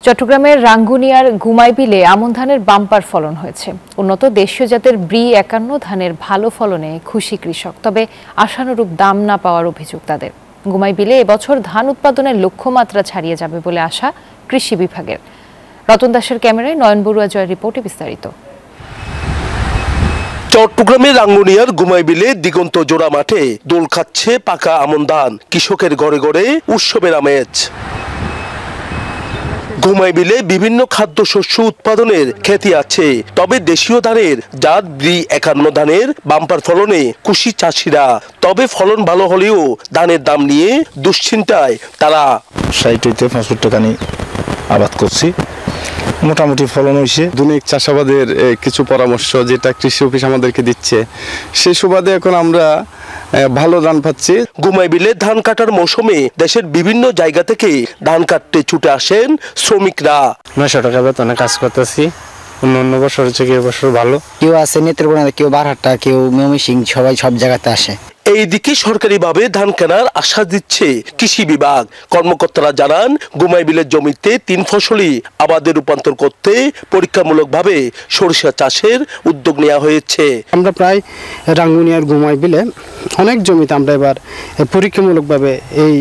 চট্টগ্রামের রাঙ্গুনিয়ার গুমাইবিলে আমন ধানের বাম্পার ফলন হয়েছে। উন্নত দেশীয় জাতের ব্রি ৫১ ধানের ভালো ফলনে খুশি কৃষক, তবে আশানুরূপ দাম না পাওয়ার অভিযোগ তাদের। গুমাইবিলে এবছর ধান উৎপাদনের লক্ষ্যমাত্রা ছাড়িয়ে যাবে বলে আশা কৃষি বিভাগের। রতন দাসের ক্যামেরায় নয়ন বড়ুয়া জয়ের রিপোর্টে বিস্তারিত। চট্টগ্রামের রাঙ্গুনিয়ার গুমাইবিলে দিগন্ত জোড়া মাঠে দোল খাচ্ছে পাকা আমন ধান, কৃষকের ঘরে ঘরে উৎসবের আমেজ। গুমাইবিলে বিভিন্ন খাদ্যশস্য উৎপাদনের খ্যাতি আছে, তবে দেশীয় ধানের জাত ব্রি ৫১ ধানের বাম্পার ফলনে খুশি চাষিরা। তবে ফলন ভালো হলেও ধানের দাম নিয়ে দুশ্চিন্তায় তারা। ৬০-৬৫ টাকা নিয়ে আবাদ করছি, মোটামুটি ফলন হয়েছে। আধুনিক চাষাবাদের কিছু পরামর্শ যেটা কৃষি অফিস আমাদেরকে দিচ্ছে, সেই সুবাদে এখন আমরা ভালো ধান পাচ্ছি। গুমাইবিলে ধান কাটার মৌসুমে দেশের বিভিন্ন জায়গা থেকে ধান কাটতে ছুটে আসেন শ্রমিকরা। ৯০০ টাকা বেতনে কাজ করতেছি। অন্য বছর হচ্ছে কি এবছর ভালো। কেউ আছে নেত্রকোনা, কেউ বারহাট্টা, কেউ ময়মনসিংহ, সবাই সব জায়গাতে আসে। এইদিকে সরকারিভাবে ধান কেনার আশ্বাস দিচ্ছে কৃষি বিভাগ। কর্মকর্তারা জানান, গুমাইবিলের জমিতে ৩ ফসলি আবাদে রূপান্তর করতে পরীক্ষামূলকভাবে সরিষা চাষের উদ্যোগ নেওয়া হয়েছে। আমরা প্রায় রাঙ্গুনিয়ার গুমাইবিলে অনেক জমিতে আমরা এবার পরীক্ষামূলকভাবে এই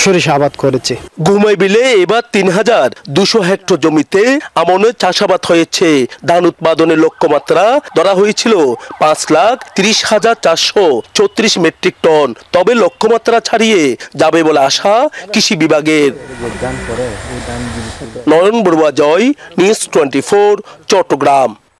সরিষা আবাদ করেছি। গুমাইবিলে এবার ৩,২০০ হেক্টর জমিতে আমনের চাষাবাদ হয়েছে। ধান উৎপাদনের লক্ষ্যমাত্রা ধরা হয়েছিল ৫,৩০,৪৩৪ মেট্রিক টন। তবে লক্ষ্যমাত্রা ছাড়িয়ে যাবে বলে আশা কৃষি বিভাগের। নয়ন বড়ুয়া জয়, নিউজ 24, চট্টগ্রাম।